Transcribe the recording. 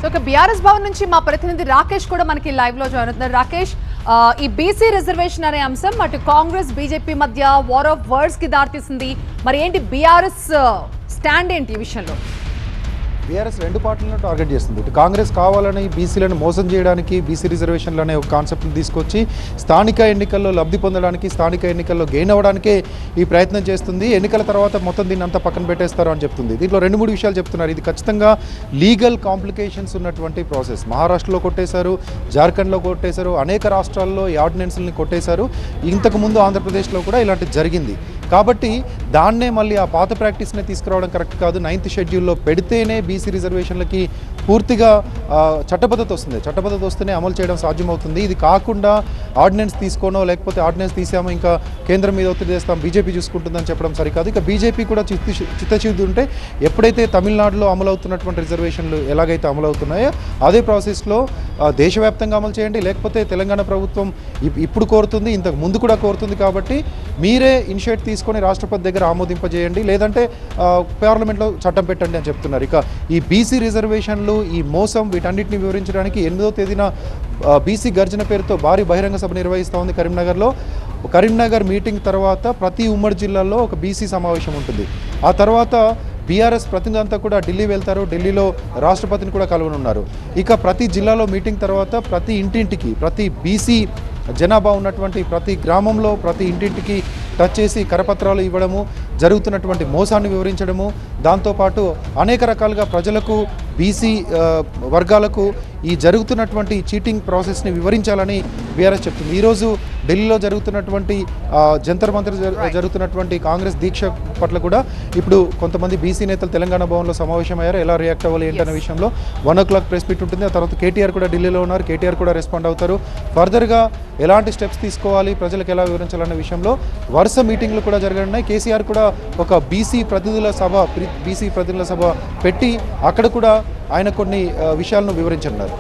So BRS Bhavan నుంచి మా ప్రతినిధి రాకేష్ కూడా మనకి లైవ్ లో జాయిన్ అవుతున్నారు. రాకేష్, ఈ బీసీ రిజర్వేషన్ అనే అంశం అటు కాంగ్రెస్ బీజేపీ మధ్య వార్ ఆఫ్ వర్డ్స్ కి దారితీసింది. మరి ఏంటి బీఆర్ఎస్ స్టాండ్ ఏంటి ఈ విషయంలో? బీఆర్ఎస్ రెండు పార్టీలను టార్గెట్ చేస్తుంది. ఇటు కాంగ్రెస్ కావాలని బీసీలను మోసం చేయడానికి బీసీ రిజర్వేషన్లు అనే ఒక కాన్సెప్ట్ని తీసుకొచ్చి స్థానిక ఎన్నికల్లో లబ్ధి పొందడానికి, స్థానిక ఎన్నికల్లో గెయిన్ అవ్వడానికే ఈ ప్రయత్నం చేస్తుంది. ఎన్నికల తర్వాత మొత్తం దీన్ని అంతా పక్కన పెట్టేస్తారు అని చెప్తుంది. దీంట్లో 2-3 విషయాలు చెప్తున్నారు. ఇది ఖచ్చితంగా లీగల్ కాంప్లికేషన్స్ ఉన్నటువంటి ప్రాసెస్. మహారాష్ట్రలో కొట్టేశారు, జార్ఖండ్లో కొట్టేశారు, అనేక రాష్ట్రాల్లో ఈ ఆర్డినెన్స్ని కొట్టేశారు. ఇంతకుముందు ఆంధ్రప్రదేశ్లో కూడా ఇలాంటిది జరిగింది. కాబట్టి దాన్నే మళ్ళీ ఆ పాత ప్రాక్టీస్నే తీసుకురావడం కరెక్ట్ కాదు. 9th షెడ్యూల్లో పెడితేనే బీసీ రిజర్వేషన్లకి పూర్తిగా చట్టబద్ధత వస్తుంది. చట్టబద్ధత వస్తేనే అమలు చేయడం సాధ్యమవుతుంది. ఇది కాకుండా ఆర్డినెన్స్ తీసుకోనో లేకపోతే ఆర్డినెన్స్ తీసామో ఇంకా కేంద్రం మీద ఒత్తిడి చేస్తాం, బీజేపీ చూసుకుంటుందని చెప్పడం సరికాదు. ఇక బీజేపీ కూడా చిత్తశుద్ధి ఉంటే ఎప్పుడైతే తమిళనాడులో అమలవుతున్నటువంటి రిజర్వేషన్లు ఎలాగైతే అమలవుతున్నాయో అదే ప్రాసెస్లో దేశవ్యాప్తంగా అమలు చేయండి. లేకపోతే తెలంగాణ ప్రభుత్వం ఇప్పుడు కోరుతుంది, ఇంతకు ముందు కూడా కోరుతుంది. కాబట్టి మీరే ఇనిషియేట్ తీసుకొని రాష్ట్రపతి దగ్గర ఆమోదింపజేయండి, లేదంటే పార్లమెంట్లో చట్టం పెట్టండి అని చెప్తున్నారు. ఇక ఈ బీసీ రిజర్వేషన్లు, ఈ మోసం, వీటన్నిటిని వివరించడానికి 8వ తేదీన బీసీ గర్జన పేరుతో భారీ బహిరంగ సభ నిర్వహిస్తూ ఉంది కరీంనగర్లో. కరీంనగర్ మీటింగ్ తర్వాత ప్రతి ఉమ్మడి జిల్లాల్లో ఒక బీసీ సమావేశం ఉంటుంది. ఆ తర్వాత బీఆర్ఎస్ ప్రతినిధి అంతా కూడా ఢిల్లీ వెళ్తారు. ఢిల్లీలో రాష్ట్రపతిని కూడా కలవనున్నారు. ఇక ప్రతి జిల్లాలో మీటింగ్ తర్వాత ప్రతి ఇంటింటికి, ప్రతి బీసీ జనాభా ఉన్నటువంటి ప్రతి గ్రామంలో ప్రతి ఇంటింటికి టచ్ చేసి కరపత్రాలు ఇవ్వడము, జరుగుతున్నటువంటి మోసాన్ని వివరించడము, దాంతోపాటు అనేక రకాలుగా ప్రజలకు, బీసీ వర్గాలకు ఈ జరుగుతున్నటువంటి చీటింగ్ ప్రాసెస్ని వివరించాలని బీఆర్ఎస్ చెప్తుంది. ఈరోజు ఢిల్లీలో జరుగుతున్నటువంటి జంతర్ మంతర్ జరుగుతున్నటువంటి కాంగ్రెస్ దీక్ష పట్ల కూడా ఇప్పుడు కొంతమంది బీసీ నేతలు తెలంగాణ భవన్లో సమావేశమయ్యారు. ఎలా రియాక్ట్ అవ్వాలి ఏంటనే విషయంలో 1 o'clock ప్రెస్ మీట్ ఉంటుంది. ఆ తర్వాత కేటీఆర్ కూడా ఢిల్లీలో ఉన్నారు. కేటీఆర్ కూడా రెస్పాండ్ అవుతారు. ఫర్దర్గా ఎలాంటి స్టెప్స్ తీసుకోవాలి, ప్రజలకు ఎలా వివరించాలన్న విషయంలో వరుస మీటింగ్లు కూడా జరగనున్నాయి. కేసీఆర్ కూడా ఒక బీసీ ప్రతినిధుల సభ పెట్టి అక్కడ కూడా ఆయన కొన్ని విషయాలను వివరించనున్నారు.